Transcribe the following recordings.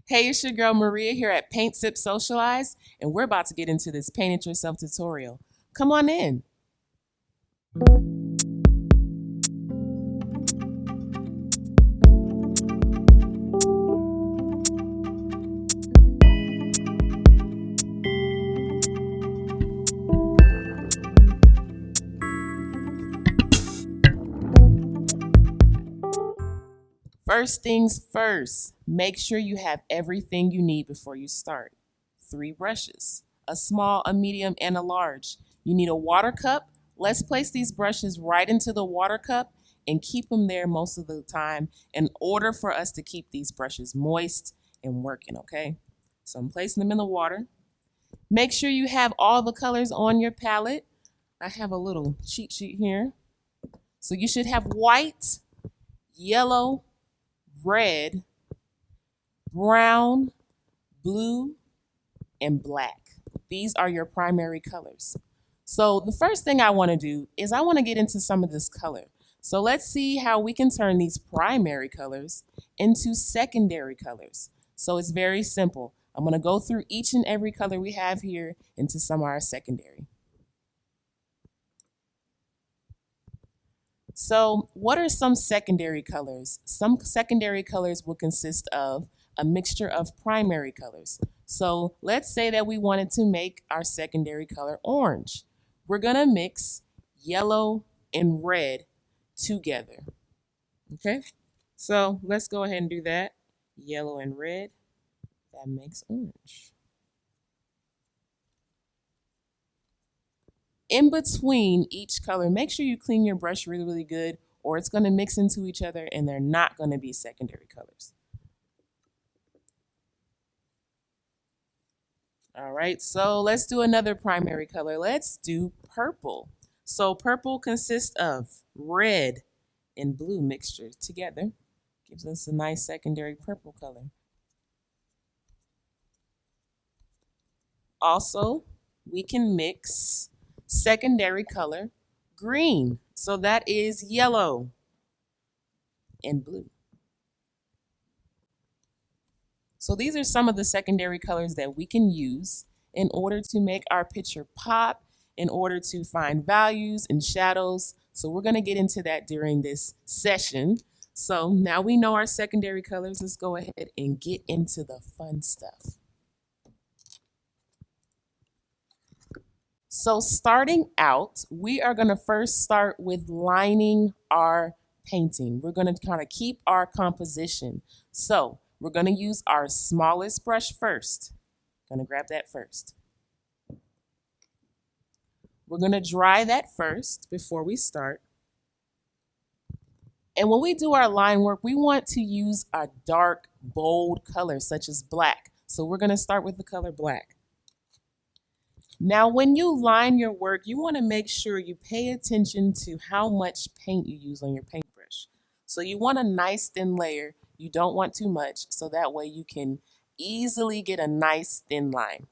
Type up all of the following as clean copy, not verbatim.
Hey, it's your girl Maria here at Paint Sip Socialize, and we're about to get into this Paint It Yourself tutorial. Come on in. First things first, make sure you have everything you need before you start. 3 brushes, a small, a medium, and a large. You need a water cup. Let's place these brushes right into the water cup and keep them there most of the time in order for us to keep these brushes moist and working, okay? So I'm placing them in the water. Make sure you have all the colors on your palette. I have a little cheat sheet here. So you should have white, yellow, red, brown, blue, and black. These are your primary colors. So the first thing I want to do is I want to get into some of this color. So let's see how we can turn these primary colors into secondary colors. So it's very simple. I'm going to go through each and every color we have here into some of our secondary. So what are some secondary colors? Some secondary colors will consist of a mixture of primary colors. So let's say that we wanted to make our secondary color orange. We're going to mix yellow and red together. Okay, so let's go ahead and do that. Yellow and red, that makes orange. In between each color, make sure you clean your brush really, really good, or it's going to mix into each other and they're not going to be secondary colors. All right, so let's do another primary color. Let's do purple. So purple consists of red and blue mixture together. Gives us a nice secondary purple color. Also, we can mix secondary color green. So that is yellow and blue. So these are some of the secondary colors that we can use in order to make our picture pop, in order to find values and shadows. So we're going to get into that during this session. So now we know our secondary colors. Let's go ahead and get into the fun stuff. So starting out, we are going to first start with lining our painting. We're going to kind of keep our composition. So we're going to use our smallest brush first. Going to grab that first. We're going to dry that first before we start. And when we do our line work, we want to use a dark, bold color such as black. So we're going to start with the color black. Now, when you line your work, you want to make sure you pay attention to how much paint you use on your paintbrush. So you want a nice thin layer. You don't want too much, so that way you can easily get a nice thin line.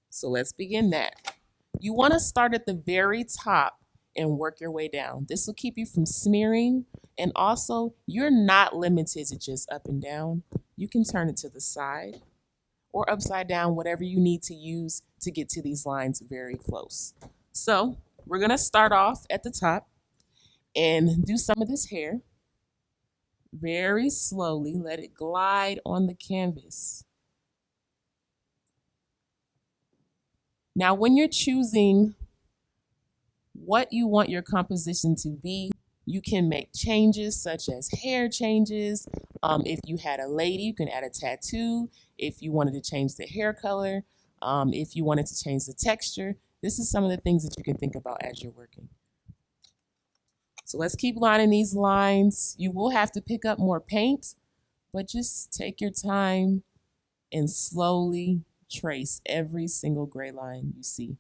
So let's begin that. You want to start at the very top and work your way down. This will keep you from smearing, and also you're not limited to just up and down. You can turn it to the side or upside down, whatever you need to use to get to these lines very close. So we're going to start off at the top and do some of this hair. Very slowly, let it glide on the canvas. Now, when you're choosing what you want your composition to be, you can make changes such as hair changes. If you had a lady, you can add a tattoo. If you wanted to change the hair color, if you wanted to change the texture, this is some of the things that you can think about as you're working. So let's keep lining these lines. You will have to pick up more paint, but just take your time and slowly trace every single gray line you see.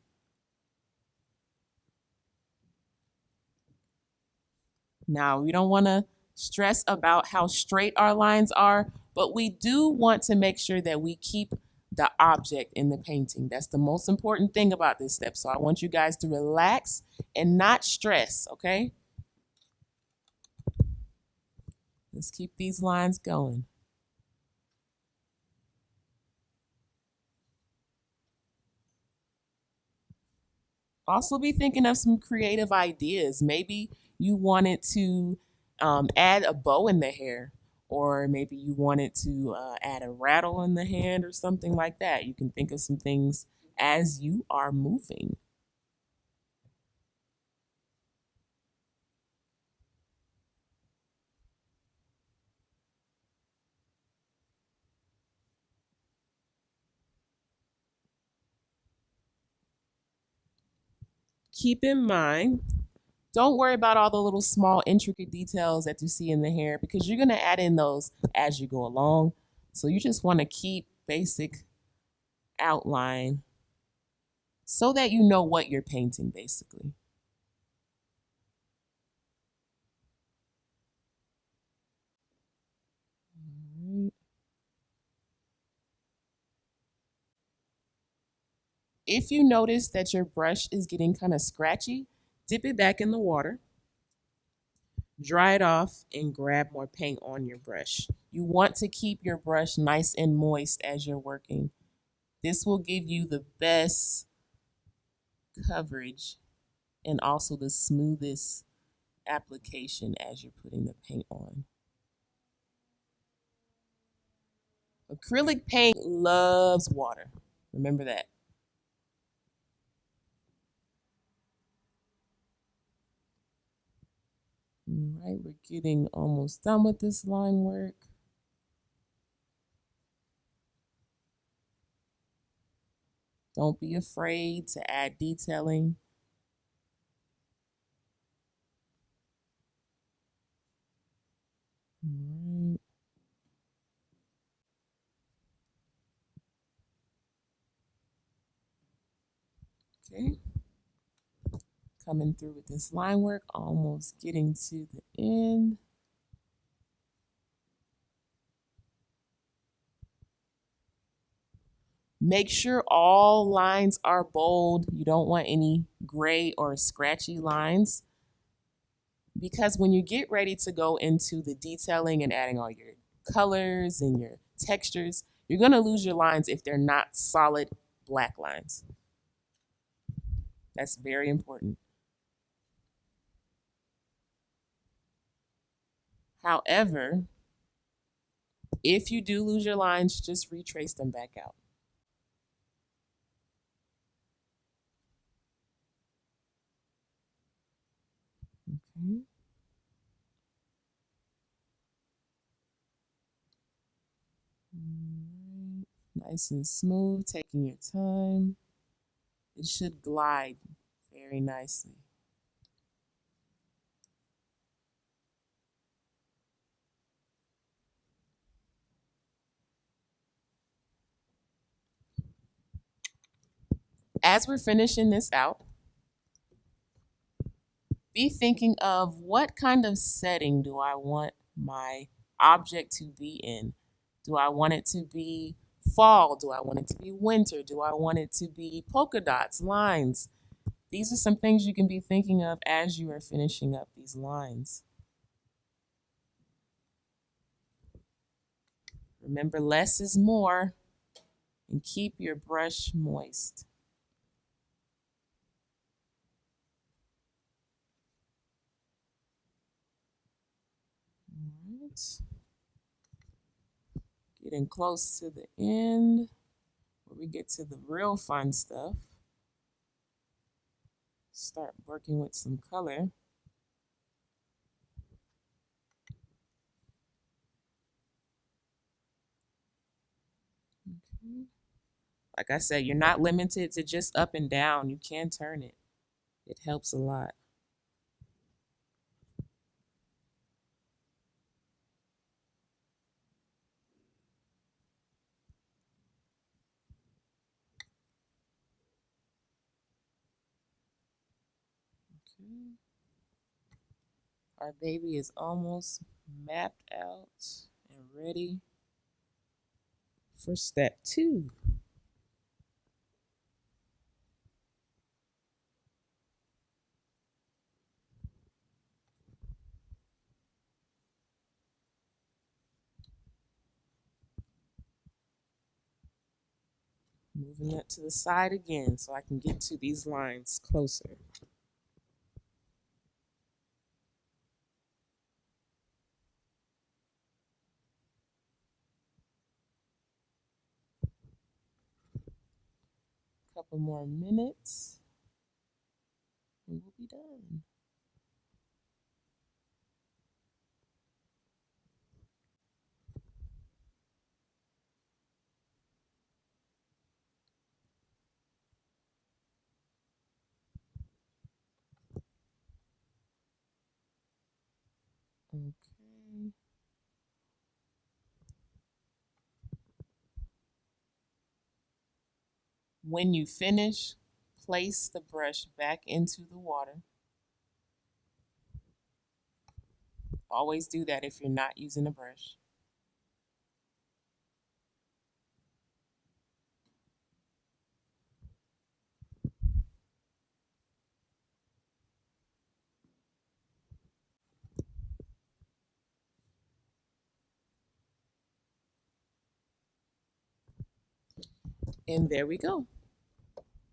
Now, we don't want to stress about how straight our lines are, but we do want to make sure that we keep the object in the painting. That's the most important thing about this step. So I want you guys to relax and not stress, okay? Let's keep these lines going. Also, be thinking of some creative ideas. Maybe you wanted to add a bow in the hair, or maybe you wanted to add a rattle in the hand or something like that. You can think of some things as you are moving. Keep in mind, don't worry about all the little small intricate details that you see in the hair because you're going to add in those as you go along. So you just want to keep basic outline so that you know what you're painting basically. Alright. If you notice that your brush is getting kind of scratchy, dip it back in the water, dry it off, and grab more paint on your brush. You want to keep your brush nice and moist as you're working. This will give you the best coverage and also the smoothest application as you're putting the paint on. Acrylic paint loves water. Remember that. All right, we're getting almost done with this line work. Don't be afraid to add detailing. All right. Okay. Coming through with this line work, almost getting to the end. Make sure all lines are bold. You don't want any gray or scratchy lines because when you get ready to go into the detailing and adding all your colors and your textures, you're going to lose your lines if they're not solid black lines. That's very important. However, if you do lose your lines, just retrace them back out. Okay. Alright. Nice and smooth, taking your time. It should glide very nicely. As we're finishing this out, be thinking of what kind of setting do I want my object to be in? Do I want it to be fall? Do I want it to be winter? Do I want it to be polka dots, lines? These are some things you can be thinking of as you are finishing up these lines. Remember, less is more, and keep your brush moist. All right. Getting close to the end where we get to the real fun stuff. Start working with some color. Okay. Like I said, you're not limited to just up and down. You can turn it. It helps a lot. Okay. Our baby is almost mapped out and ready for step 2. Moving it to the side again so I can get to these lines closer. Couple more minutes and we'll be done. Okay. When you finish, place the brush back into the water. Always do that if you're not using a brush. And there we go.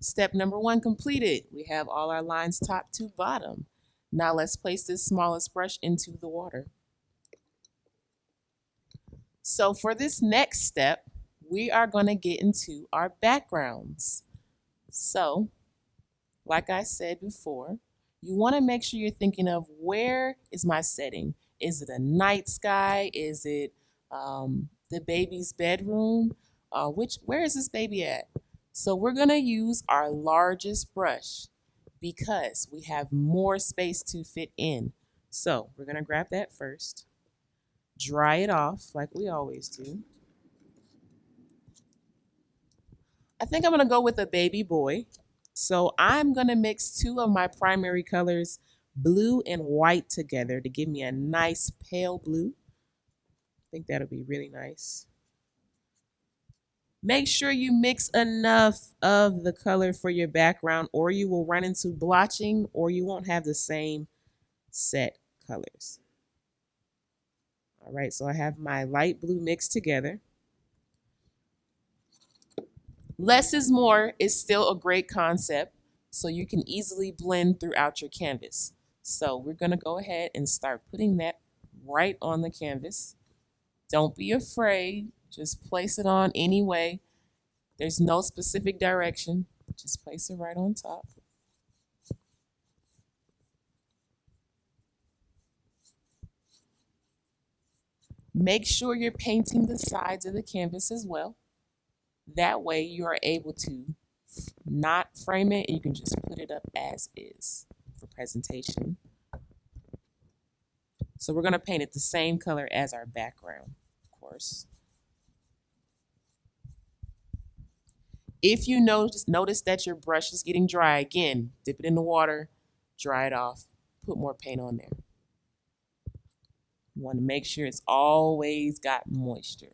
Step number 1 completed. We have all our lines top to bottom. Now let's place this smallest brush into the water. So for this next step, we are going to get into our backgrounds. So, like I said before, you want to make sure you're thinking of where is my setting? Is it a night sky? Is it the baby's bedroom? Where is this baby at? So we're going to use our largest brush because we have more space to fit in. So we're going to grab that first, dry it off like we always do. I think I'm going to go with a baby boy. So I'm going to mix 2 of my primary colors, blue and white, together to give me a nice pale blue. I think that'll be really nice. Make sure you mix enough of the color for your background or you will run into blotching or you won't have the same set colors. All right, so I have my light blue mixed together. Less is more is still a great concept, so you can easily blend throughout your canvas. So we're going to go ahead and start putting that right on the canvas. Don't be afraid. Just place it on anyway. There's no specific direction. Just place it right on top. Make sure you're painting the sides of the canvas as well. That way you are able to not frame it and you can just put it up as is for presentation. So we're going to paint it the same color as our background, of course. If you notice that your brush is getting dry, again, dip it in the water, dry it off, put more paint on there. You want to make sure it's always got moisture.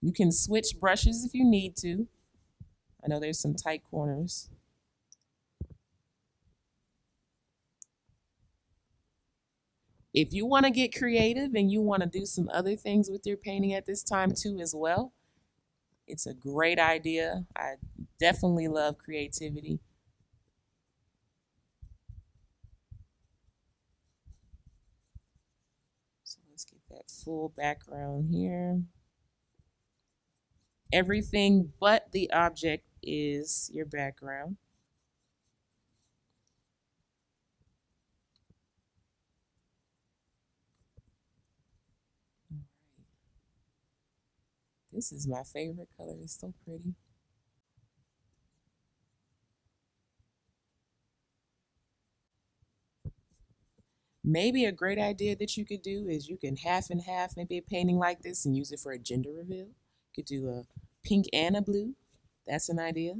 You can switch brushes if you need to. I know there's some tight corners. If you want to get creative and you want to do some other things with your painting at this time too as well, it's a great idea. I definitely love creativity. So let's get that full background here. Everything but the object is your background. This is my favorite color. It's so pretty. Maybe a great idea that you could do is you can half and half maybe a painting like this and use it for a gender reveal. You could do a pink and a blue. That's an idea.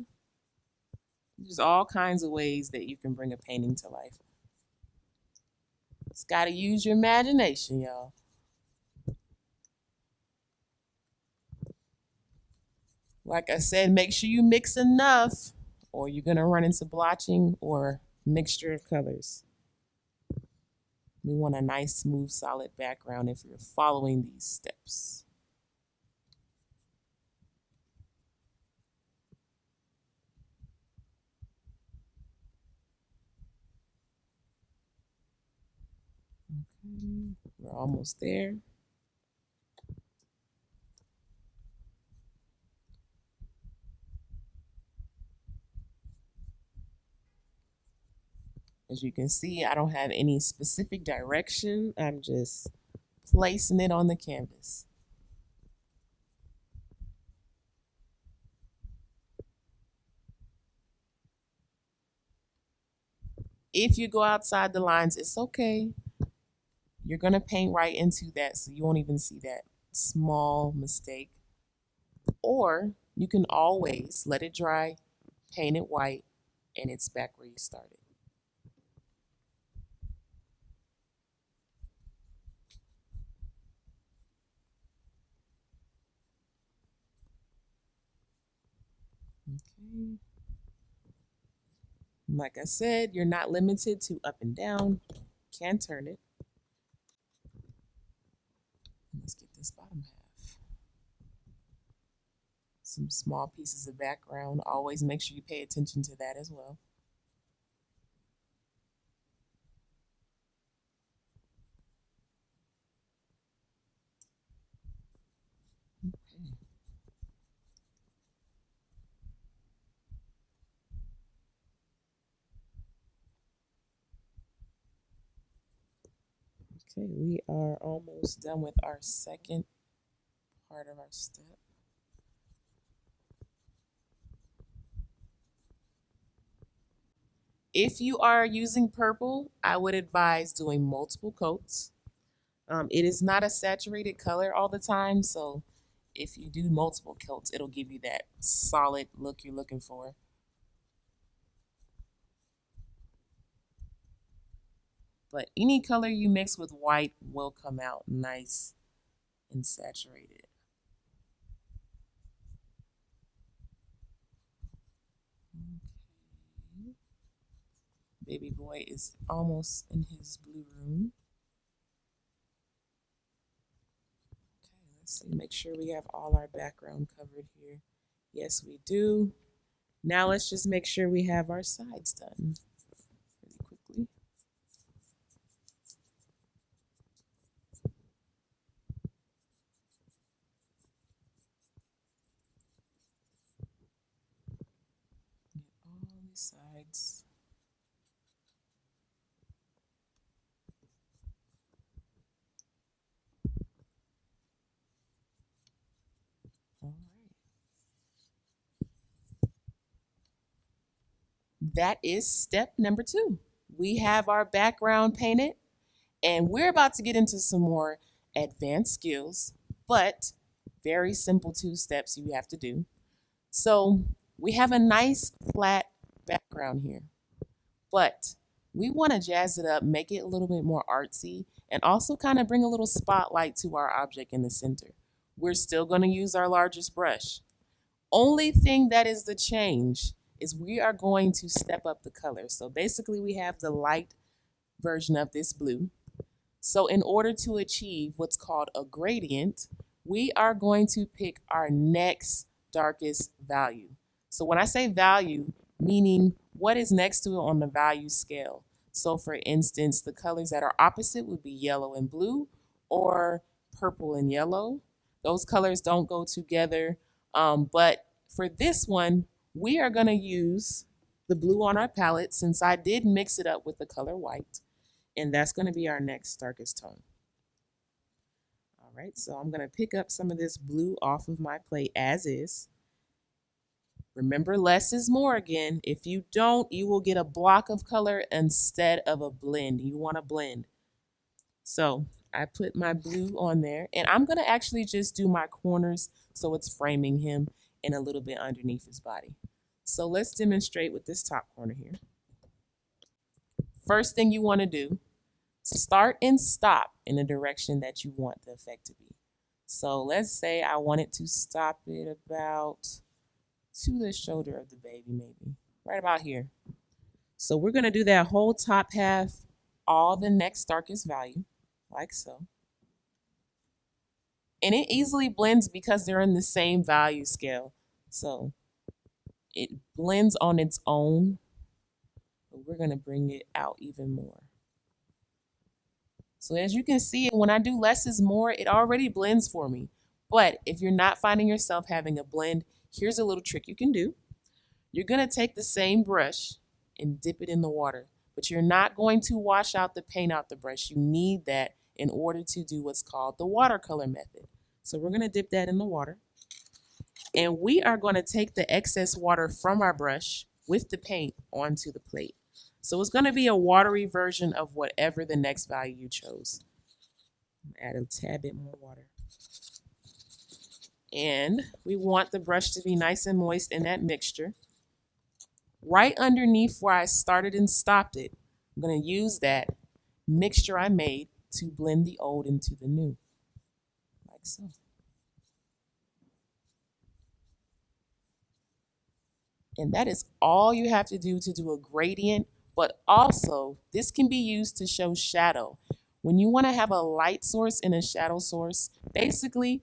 There's all kinds of ways that you can bring a painting to life. It's got to use your imagination, y'all. Like I said, make sure you mix enough or you're going to run into blotching or mixture of colors. We want a nice, smooth, solid background if you're following these steps. Okay, we're almost there. As you can see, I don't have any specific direction. I'm just placing it on the canvas. If you go outside the lines, it's okay. You're going to paint right into that, so you won't even see that small mistake. Or you can always let it dry, paint it white, and it's back where you started. Okay. Like I said, you're not limited to up and down. Can turn it. Let's get this bottom half. Some small pieces of background. Always make sure you pay attention to that as well. Okay. Okay, we are almost done with our second part of our step. If you are using purple, I would advise doing multiple coats. It is not a saturated color all the time, so if you do multiple coats, it'll give you that solid look you're looking for. But any color you mix with white will come out nice and saturated. Okay. Baby boy is almost in his blue room. Okay, let's see, make sure we have all our background covered here. Yes, we do. Now let's just make sure we have our sides done really quickly. Get all these sides. All right. That is step number 2. We have our background painted, and we're about to get into some more advanced skills, but very simple 2 steps you have to do. So we have a nice flat background here, but we want to jazz it up, make it a little bit more artsy, and also kind of bring a little spotlight to our object in the center. We're still going to use our largest brush. Only thing that is the change is we are going to step up the color. So basically we have the light version of this blue. So in order to achieve what's called a gradient, we are going to pick our next darkest value. So when I say value, meaning what is next to it on the value scale. So for instance, the colors that are opposite would be yellow and blue or purple and yellow. Those colors don't go together. But for this one, we are going to use the blue on our palette since I did mix it up with the color white. And that's going to be our next darkest tone. All right, so I'm going to pick up some of this blue off of my plate as is. Remember, less is more again. If you don't, you will get a block of color instead of a blend. You want a blend. So I put my blue on there, and I'm going to actually just do my corners so it's framing him and a little bit underneath his body. So let's demonstrate with this top corner here. First thing you want to do, start and stop in the direction that you want the effect to be. So let's say I wanted to stop it about to the shoulder of the baby, maybe right about here. So we're going to do that whole top half all the next darkest value, like so. And it easily blends because they're in the same value scale. So it blends on its own, but we're going to bring it out even more. So as you can see, when I do less is more, it already blends for me. But if you're not finding yourself having a blend, here's a little trick you can do. You're going to take the same brush and dip it in the water, but you're not going to wash out the paint out the brush. You need that in order to do what's called the watercolor method. So we're going to dip that in the water. And we are going to take the excess water from our brush with the paint onto the plate. So it's going to be a watery version of whatever the next value you chose. Add a tad bit more water. And we want the brush to be nice and moist in that mixture. Right underneath where I started and stopped it, I'm going to use that mixture I made to blend the old into the new, like so. And that is all you have to do a gradient, but also this can be used to show shadow. When you want to have a light source and a shadow source, basically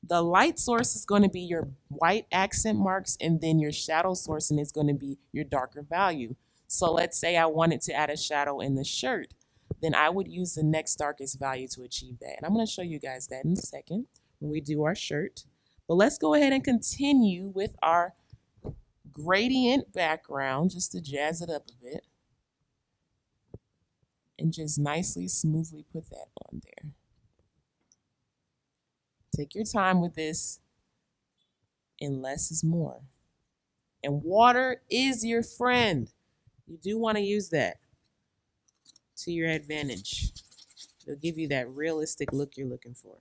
the light source is going to be your white accent marks, and then your shadow source is going to be your darker value. So let's say I wanted to add a shadow in the shirt, then I would use the next darkest value to achieve that. And I'm going to show you guys that in a second when we do our shirt. But let's go ahead and continue with our gradient background just to jazz it up a bit. And just nicely, smoothly put that on there. Take your time with this, and less is more. And water is your friend. You do want to use that to your advantage. It'll give you that realistic look you're looking for.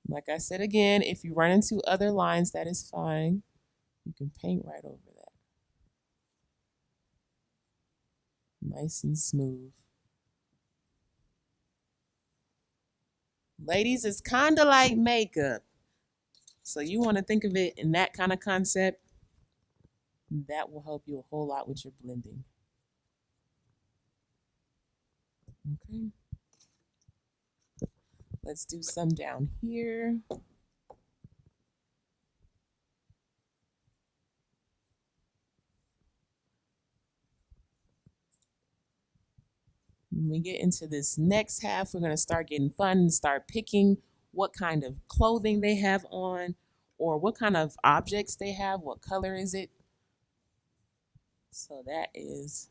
Like I said again, if you run into other lines, that is fine. You can paint right over that. Nice and smooth. Ladies, it's kind of like makeup. So you want to think of it in that kind of concept. That will help you a whole lot with your blending. Okay. Let's do some down here. When we get into this next half, we're going to start getting fun and start picking what kind of clothing they have on, or what kind of objects they have. What color is it? So that is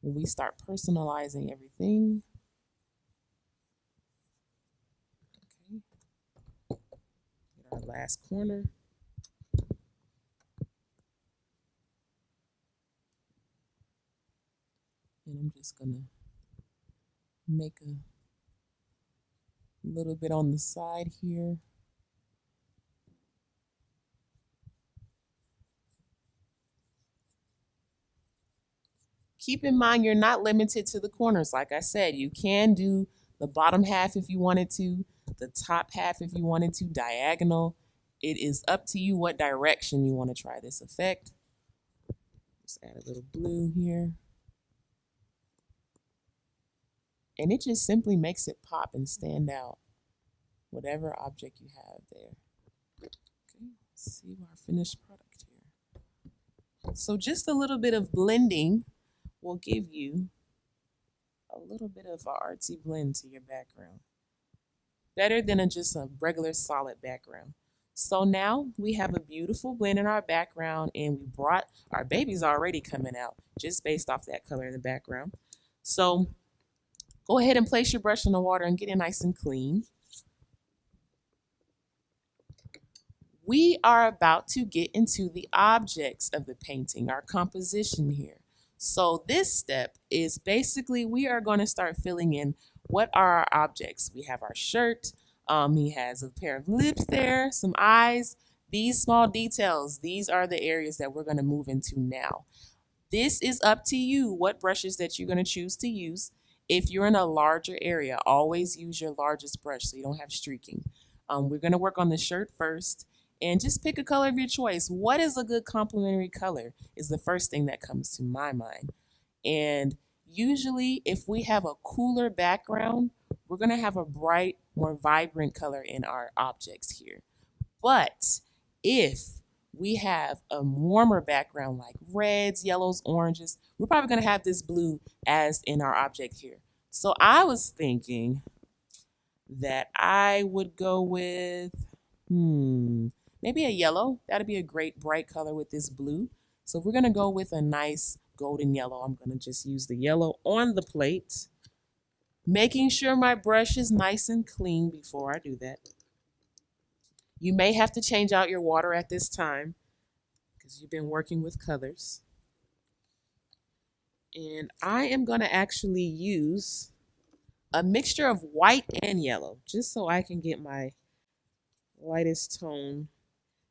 when we start personalizing everything. Okay. Get our last corner. And I'm just going to make a little bit on the side here. Keep in mind, you're not limited to the corners. Like I said, you can do the bottom half if you wanted to, the top half if you wanted to, diagonal. It is up to you what direction you want to try this effect. Just add a little blue here. And it just simply makes it pop and stand out, whatever object you have there. Okay, let's see our finished product here. So just a little bit of blending will give you a little bit of an artsy blend to your background. Better than just a regular solid background. So now we have a beautiful blend in our background, and we brought our babies already coming out just based off that color in the background. So go ahead and place your brush in the water and get it nice and clean. We are about to get into the objects of the painting, our composition here. So this step is basically we are going to start filling in what are our objects. We have our shirt. He has a pair of lips there, some eyes. These small details, these are the areas that we're going to move into now. This is up to you what brushes that you're going to choose to use. If you're in a larger area, always use your largest brush so you don't have streaking. We're going to work on the shirt first, and just pick a color of your choice. What is a good complementary color is the first thing that comes to my mind. And usually if we have a cooler background, we're going to have a bright, more vibrant color in our objects here. But if we have a warmer background like reds, yellows, oranges, we're probably going to have this blue as in our object here. So I was thinking that I would go with, maybe a yellow. That'd be a great bright color with this blue. So we're going to go with a nice golden yellow. I'm going to just use the yellow on the plate, making sure my brush is nice and clean before I do that. You may have to change out your water at this time because you've been working with colors. And I am going to actually use a mixture of white and yellow just so I can get my lightest tone,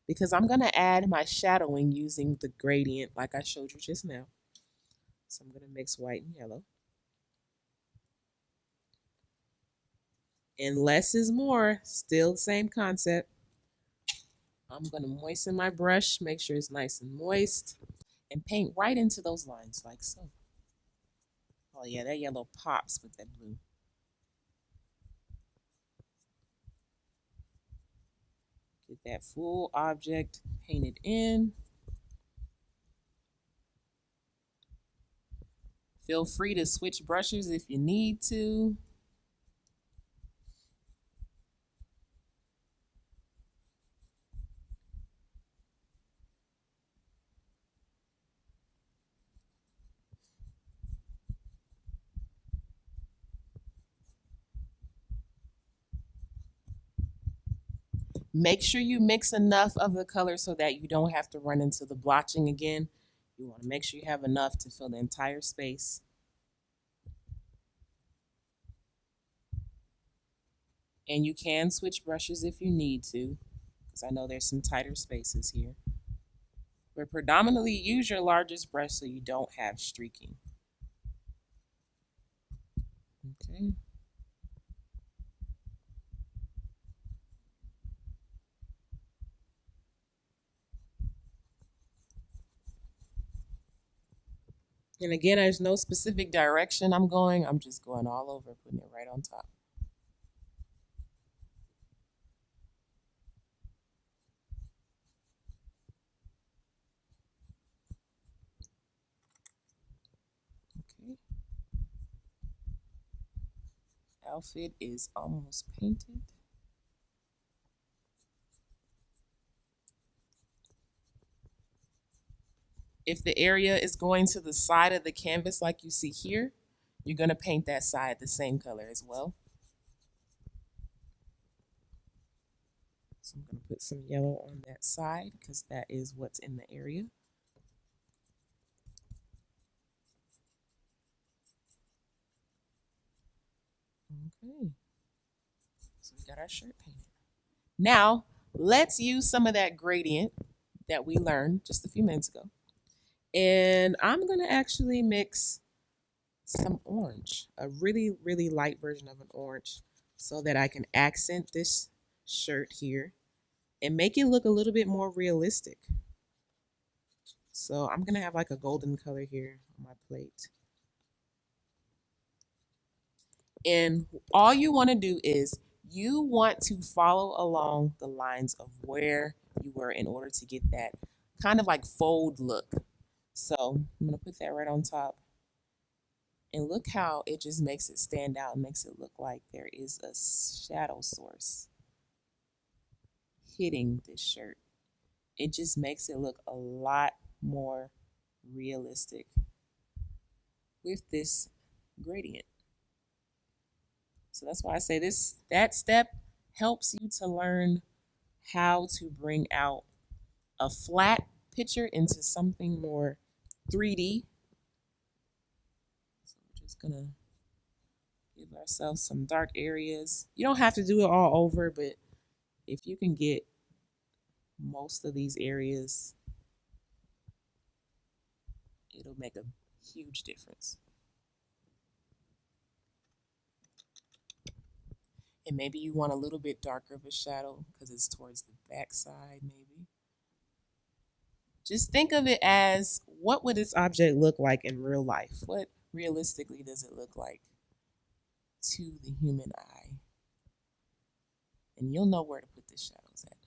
because I'm going to add my shadowing using the gradient like I showed you just now. So I'm going to mix white and yellow. And less is more, still the same concept. I'm going to moisten my brush, make sure it's nice and moist, and paint right into those lines like so. Oh yeah, that yellow pops with that blue. Get that full object painted in. Feel free to switch brushes if you need to. Make sure you mix enough of the color so that you don't have to run into the blotching again. You want to make sure you have enough to fill the entire space. And you can switch brushes if you need to, because I know there's some tighter spaces here. But predominantly use your largest brush so you don't have streaking. Okay. And again, there's no specific direction I'm going. I'm just going all over, putting it right on top. Okay. Outfit is almost painted. If the area is going to the side of the canvas like you see here, you're going to paint that side the same color as well. So I'm going to put some yellow on that side because that is what's in the area. Okay. So we got our shirt painted. Now, let's use some of that gradient that we learned just a few minutes ago. And I'm going to actually mix some orange, a really, really light version of an orange, so that I can accent this shirt here and make it look a little bit more realistic. So I'm going to have like a golden color here on my plate. And all you want to do is you want to follow along the lines of where you were in order to get that kind of like fold look. So I'm going to put that right on top. And look how it just makes it stand out, makes it look like there is a shadow source hitting this shirt. It just makes it look a lot more realistic with this gradient. So that's why I say that step helps you to learn how to bring out a flat picture into something more 3D. So we're just gonna give ourselves some dark areas. You don't have to do it all over, but if you can get most of these areas, it'll make a huge difference. And maybe you want a little bit darker of a shadow because it's towards the back side, maybe. Just think of it as, what would this object look like in real life? What realistically does it look like to the human eye? And you'll know where to put the shadows at.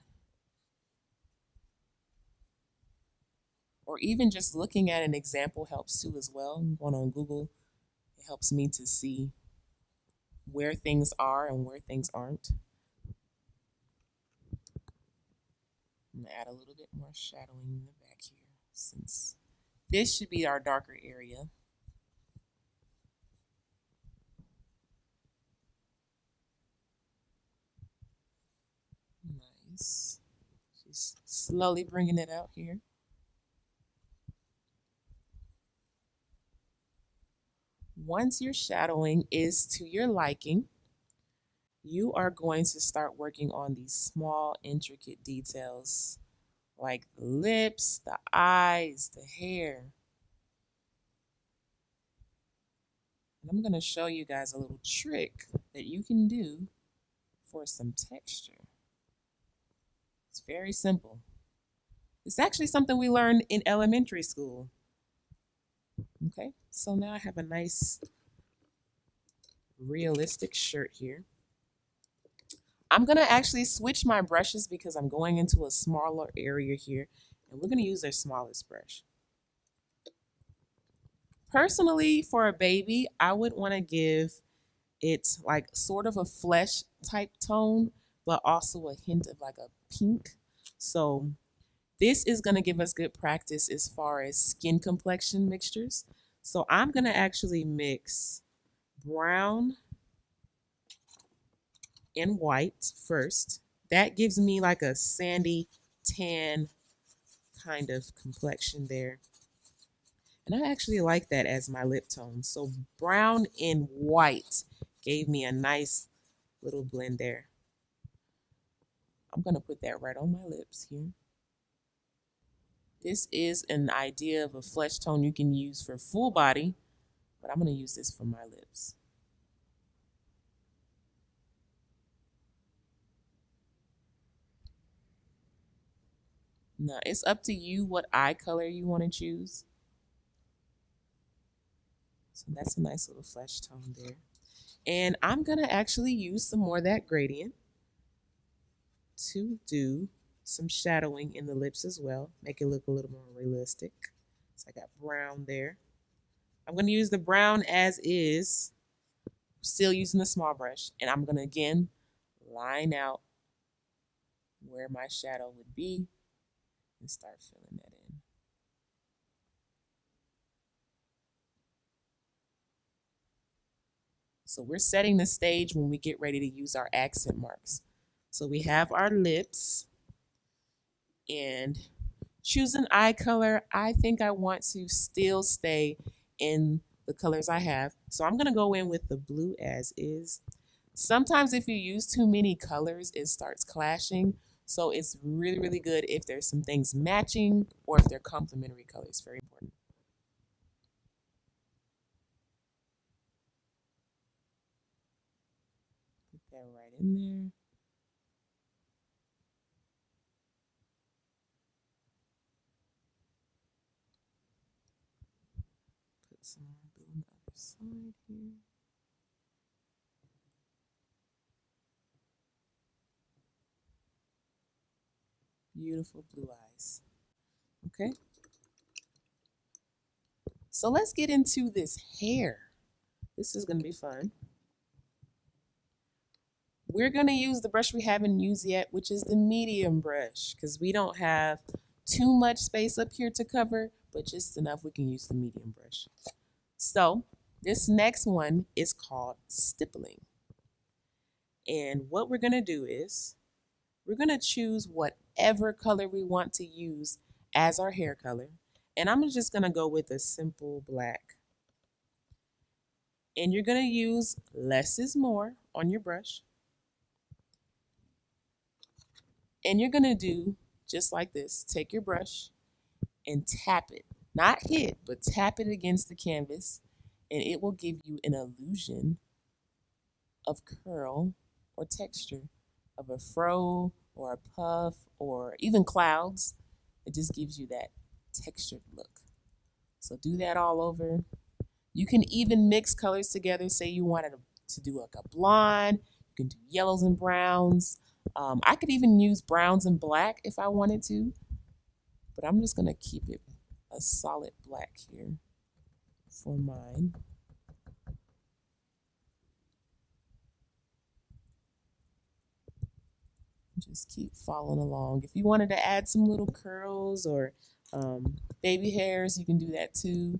Or even just looking at an example helps too as well. Going on Google, it helps me to see where things are and where things aren't. I'm gonna add a little bit more shadowing in the back here, since this should be our darker area. Nice. Just slowly bringing it out here. Once your shadowing is to your liking, you are going to start working on these small, intricate details like the lips, the eyes, the hair. And I'm going to show you guys a little trick that you can do for some texture. It's very simple. It's actually something we learned in elementary school. Okay, so now I have a nice realistic shirt here. I'm gonna actually switch my brushes because I'm going into a smaller area here, and we're gonna use our smallest brush. Personally, for a baby, I would wanna give it like sort of a flesh type tone, but also a hint of like a pink. So this is gonna give us good practice as far as skin complexion mixtures. So I'm gonna actually mix brown and white first. That gives me like a sandy tan kind of complexion there. And I actually like that as my lip tone. So brown and white gave me a nice little blend there. I'm going to put that right on my lips here. This is an idea of a flesh tone you can use for full body, but I'm going to use this for my lips. Now, it's up to you what eye color you want to choose. So that's a nice little flesh tone there. And I'm going to actually use some more of that gradient to do some shadowing in the lips as well. Make it look a little more realistic. So I got brown there. I'm going to use the brown as is, still using the small brush. And I'm going to again line out where my shadow would be and start filling that in. So we're setting the stage when we get ready to use our accent marks. So we have our lips, and choose an eye color. I think I want to still stay in the colors I have. So I'm gonna go in with the blue as is. Sometimes if you use too many colors, it starts clashing. So it's really, really good if there's some things matching or if they're complementary colors. Very important. Put that right in there. Put some more blue on the other side here. Beautiful blue eyes. Okay. So let's get into this hair. This is going to be fun. We're going to use the brush we haven't used yet, which is the medium brush, because we don't have too much space up here to cover, but just enough we can use the medium brush. So this next one is called stippling. And what we're going to do is we're going to choose whatever color we want to use as our hair color. And I'm just going to go with a simple black. And you're going to use less is more on your brush. And you're going to do just like this. Take your brush and tap it. Not hit, but tap it against the canvas. And it will give you an illusion of curl or texture of a fro or a puff or even clouds. It just gives you that textured look. So do that all over. You can even mix colors together. Say you wanted to do like a blonde, you can do yellows and browns. I could even use browns and black if I wanted to, but I'm just gonna keep it a solid black here for mine. Just keep following along. If you wanted to add some little curls or baby hairs, you can do that too.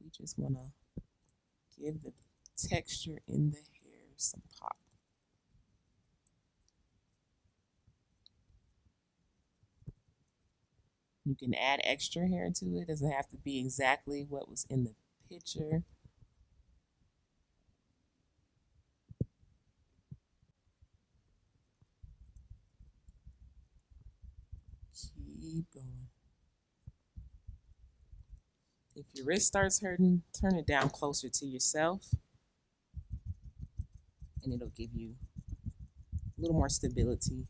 We just want to give the texture in the hair some pop. You can add extra hair to it. It doesn't have to be exactly what was in the picture. Keep going. If your wrist starts hurting, turn it down closer to yourself, and it'll give you a little more stability.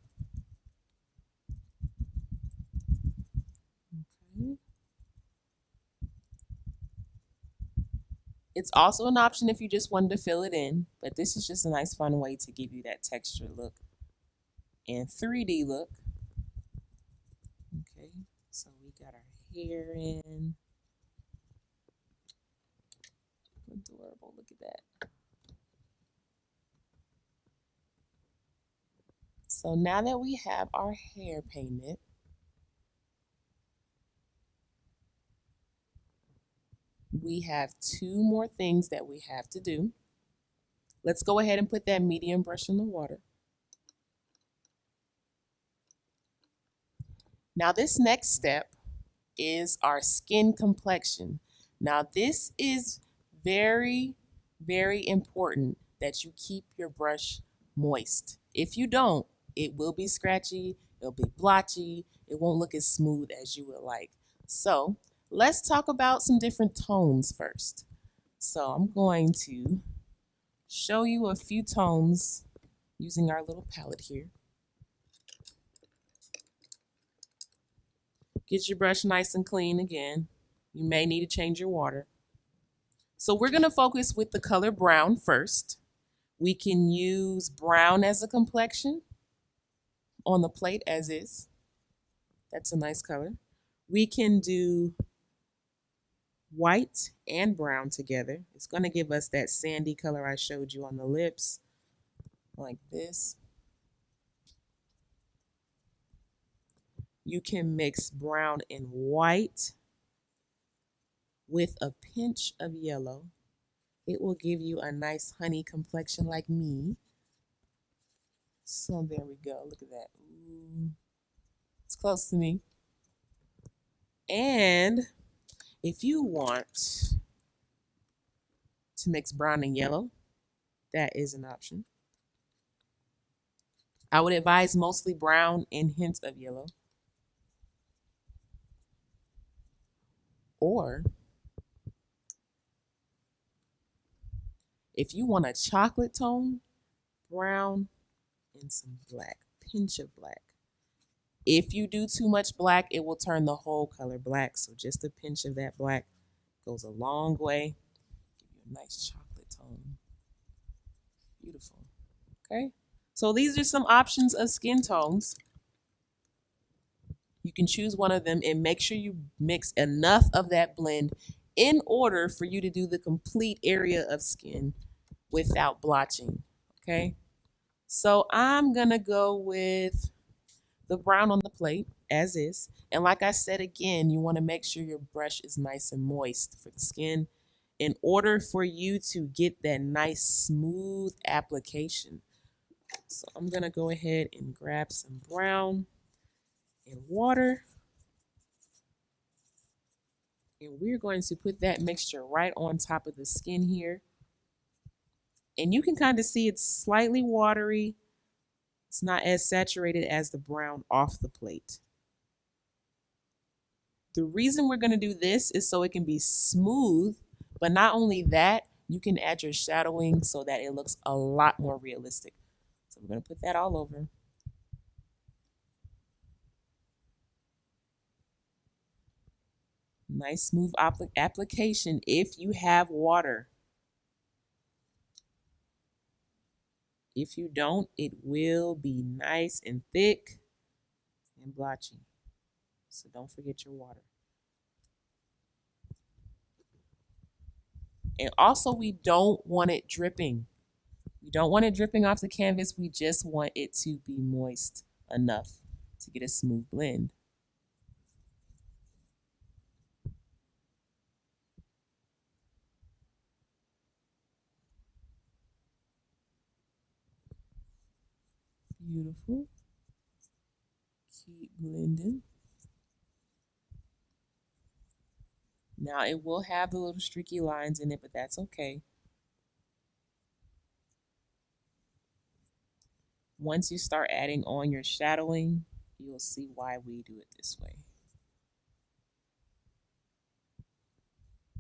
Okay. It's also an option if you just wanted to fill it in, but this is just a nice fun way to give you that texture look and 3D look. Okay, so we got our hair in. Adorable, look at that. So now that we have our hair painted, we have two more things that we have to do. Let's go ahead and put that medium brush in the water. Now this next step is our skin complexion. Now this is very, very important that you keep your brush moist. If you don't, it will be scratchy, it'll be blotchy, it won't look as smooth as you would like. So let's talk about some different tones first. So I'm going to show you a few tones using our little palette here. Get your brush nice and clean again. You may need to change your water. So we're going to focus with the color brown first. We can use brown as a complexion on the plate as is. That's a nice color. We can do white and brown together. It's going to give us that sandy color I showed you on the lips, like this. You can mix brown and white with a pinch of yellow. It will give you a nice honey complexion like me. So there we go. Look at that. Ooh. It's close to me. And if you want to mix brown and yellow, that is an option. I would advise mostly brown and hints of yellow. Or if you want a chocolate tone, brown and some black, pinch of black. If you do too much black, it will turn the whole color black. So just a pinch of that black goes a long way. Give you a nice chocolate tone. Beautiful. Okay. So these are some options of skin tones. You can choose one of them and make sure you mix enough of that blend in order for you to do the complete area of skin without blotching. Okay. So I'm going to go with the brown on the plate as is. And like I said again, you want to make sure your brush is nice and moist for the skin in order for you to get that nice smooth application. So I'm going to go ahead and grab some brown and water. And we're going to put that mixture right on top of the skin here. And you can kind of see it's slightly watery. It's not as saturated as the brown off the plate. The reason we're going to do this is so it can be smooth, but not only that, you can add your shadowing so that it looks a lot more realistic. So we're going to put that all over. Nice smooth application if you have water. If you don't, it will be nice and thick and blotchy. So don't forget your water. And also, we don't want it dripping. We don't want it dripping off the canvas. We just want it to be moist enough to get a smooth blend. Beautiful. Keep blending. Now it will have the little streaky lines in it, but that's okay. Once you start adding on your shadowing, you'll see why we do it this way.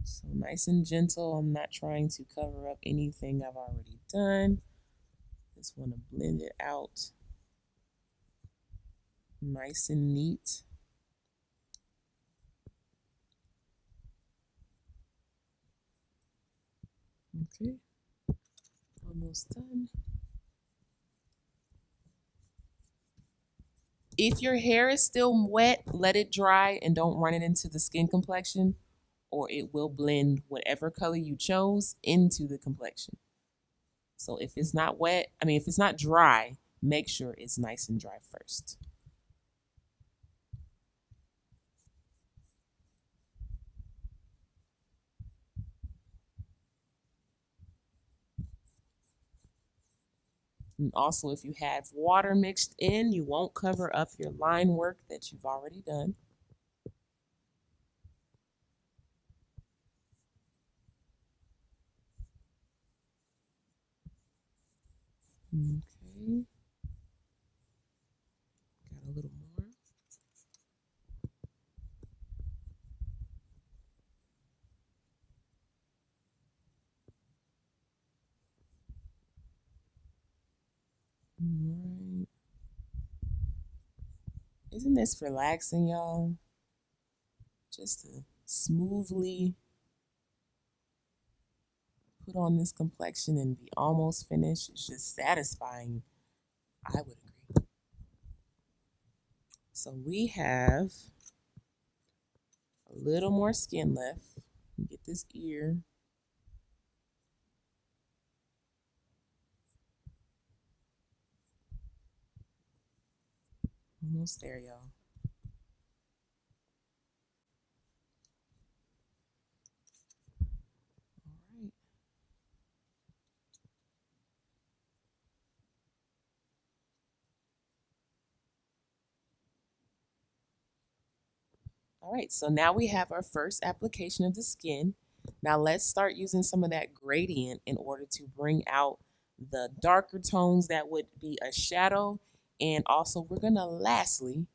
So nice and gentle. I'm not trying to cover up anything I've already done. Just want to blend it out nice and neat. Okay, almost done. If your hair is still wet, let it dry and don't run it into the skin complexion, or it will blend whatever color you chose into the complexion. So if it's not wet, if it's not dry, make sure it's nice and dry first. And also, if you have water mixed in, you won't cover up your line work that you've already done. Okay. Got a little more. All right. Isn't this relaxing, y'all? Just to smoothly put on this complexion and be almost finished. It's just satisfying. I would agree. So we have a little more skin left. Get this ear. Almost there, y'all. All right. All right, so now we have our first application of the skin. Now let's start using some of that gradient in order to bring out the darker tones that would be a shadow. And also we're gonna lastly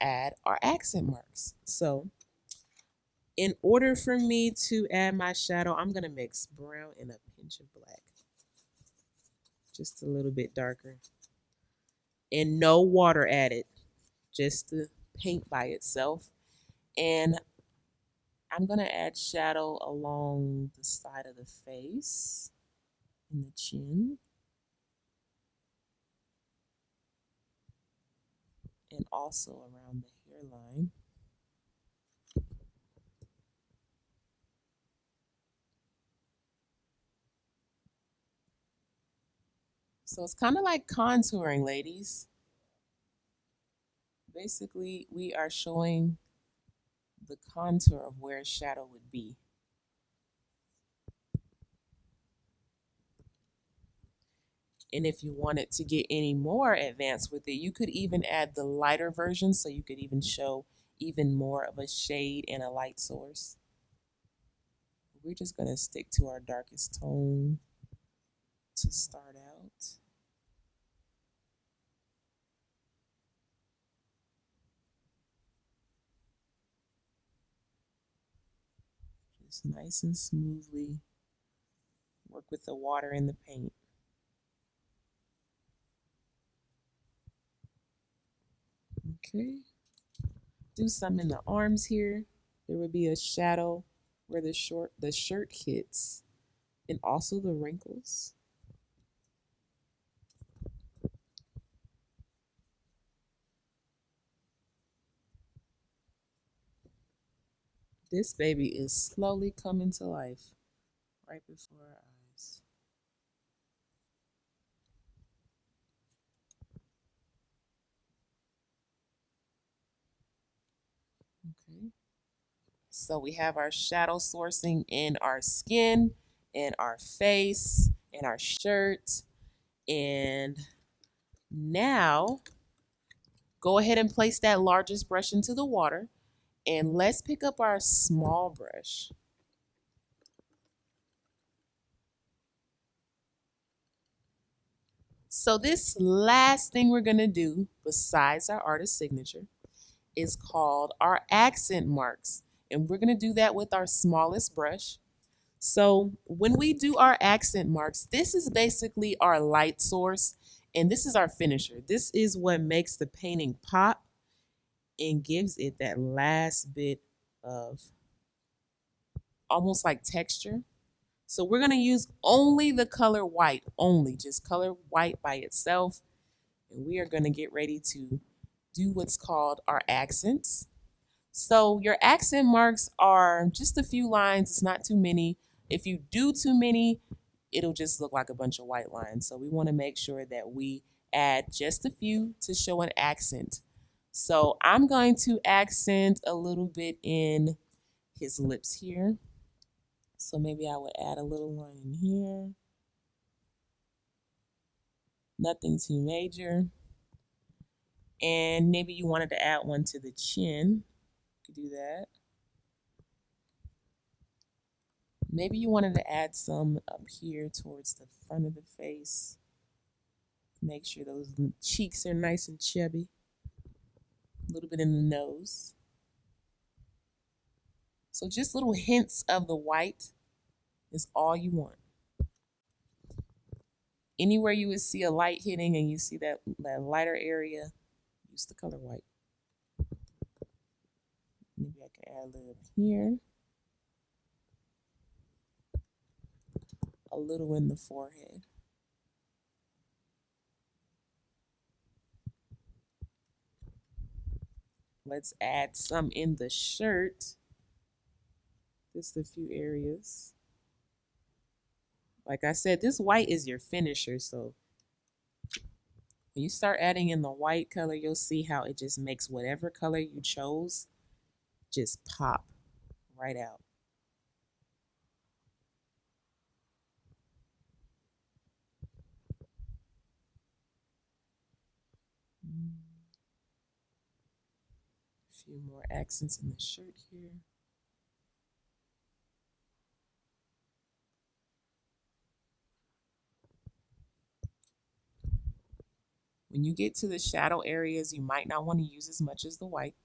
add our accent marks. So in order for me to add my shadow, I'm gonna mix brown and a pinch of black. Just a little bit darker. And no water added, just the paint by itself. And I'm going to add shadow along the side of the face and the chin. And also around the hairline. So it's kind of like contouring, ladies. Basically, we are showing the contour of where a shadow would be. And if you wanted to get any more advanced with it, you could even add the lighter version so you could even show even more of a shade and a light source. We're just going to stick to our darkest tone to start out. Just nice and smoothly work with the water and the paint. Okay. Do some in the arms here. There would be a shadow where the shirt hits, and also the wrinkles. This baby is slowly coming to life right before our eyes. Okay. So we have our shadow sourcing in our skin, in our face, in our shirt. And now go ahead and place that largest brush into the water. And let's pick up our small brush. So this last thing we're going to do, besides our artist signature, is called our accent marks. And we're going to do that with our smallest brush. So when we do our accent marks, this is basically our light source, and this is our finisher. This is what makes the painting pop and gives it that last bit of almost like texture. So we're going to use only the color white, only just color white by itself. And we are going to get ready to do what's called our accents. So your accent marks are just a few lines. It's not too many. If you do too many, it'll just look like a bunch of white lines. So we want to make sure that we add just a few to show an accent. So I'm going to accent a little bit in his lips here. So maybe I would add a little one in here. Nothing too major. And maybe you wanted to add one to the chin. You could do that. Maybe you wanted to add some up here towards the front of the face. Make sure those cheeks are nice and chubby. A little bit in the nose. So just little hints of the white is all you want. Anywhere you would see a light hitting and you see that lighter area, use the color white. Maybe I can add a little here. A little in the forehead. Let's add some in the shirt. Just a few areas. Like I said, this white is your finisher, so when you start adding in the white color, you'll see how it just makes whatever color you chose just pop right out. A few more accents in the shirt here. When you get to the shadow areas, you might not want to use as much as the white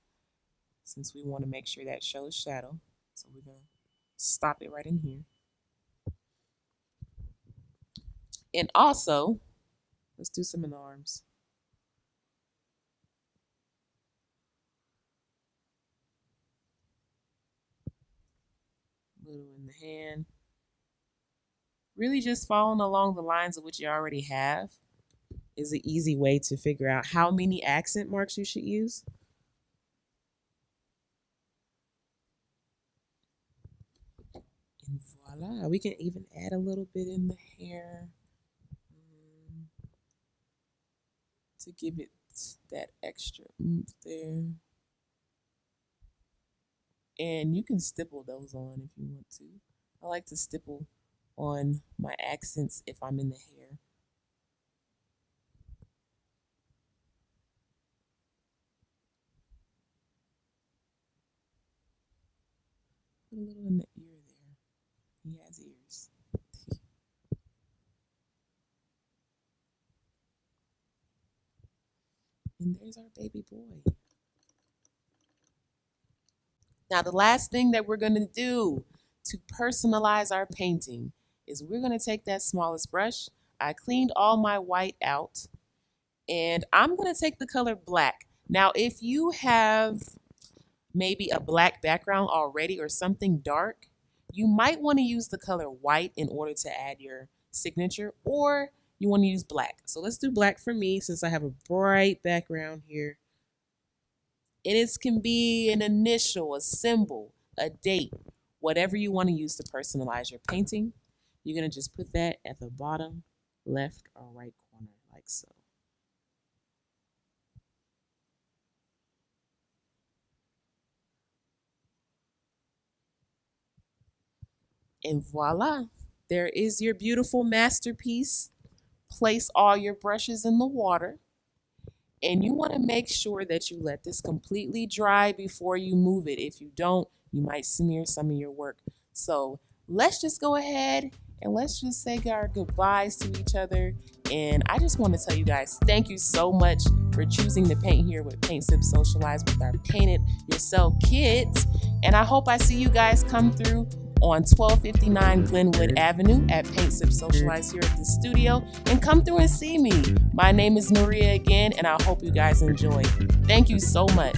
since we want to make sure that shows shadow. So we're going to stop it right in here. And also, let's do some in the arms. A little in the hand. Really just following along the lines of what you already have is an easy way to figure out how many accent marks you should use. And voila, we can even add a little bit in the hair to give it that extra oomph there. And you can stipple those on if you want to. I like to stipple on my accents if I'm in the hair. Put a little in the ear there. He has ears. And there's our baby boy. Now, the last thing that we're going to do to personalize our painting is we're going to take that smallest brush. I cleaned all my white out, and I'm going to take the color black. Now, if you have maybe a black background already or something dark, you might want to use the color white in order to add your signature, or you want to use black. So let's do black for me since I have a bright background here. And it can be an initial, a symbol, a date, whatever you want to use to personalize your painting. You're going to just put that at the bottom left or right corner like so. And voila, there is your beautiful masterpiece. Place all your brushes in the water. And you want to make sure that you let this completely dry before you move it. If you don't, you might smear some of your work. So let's just go ahead and let's just say our goodbyes to each other. And I just want to tell you guys, thank you so much for choosing to paint here with Paint Sip Socialize with our Paint It Yourself kits. And I hope I see you guys come through on 1259 Glenwood Avenue at Paint Sip Socialize here at the studio, and come through and see me. My name is Maria again, and I hope you guys enjoy. Thank you so much.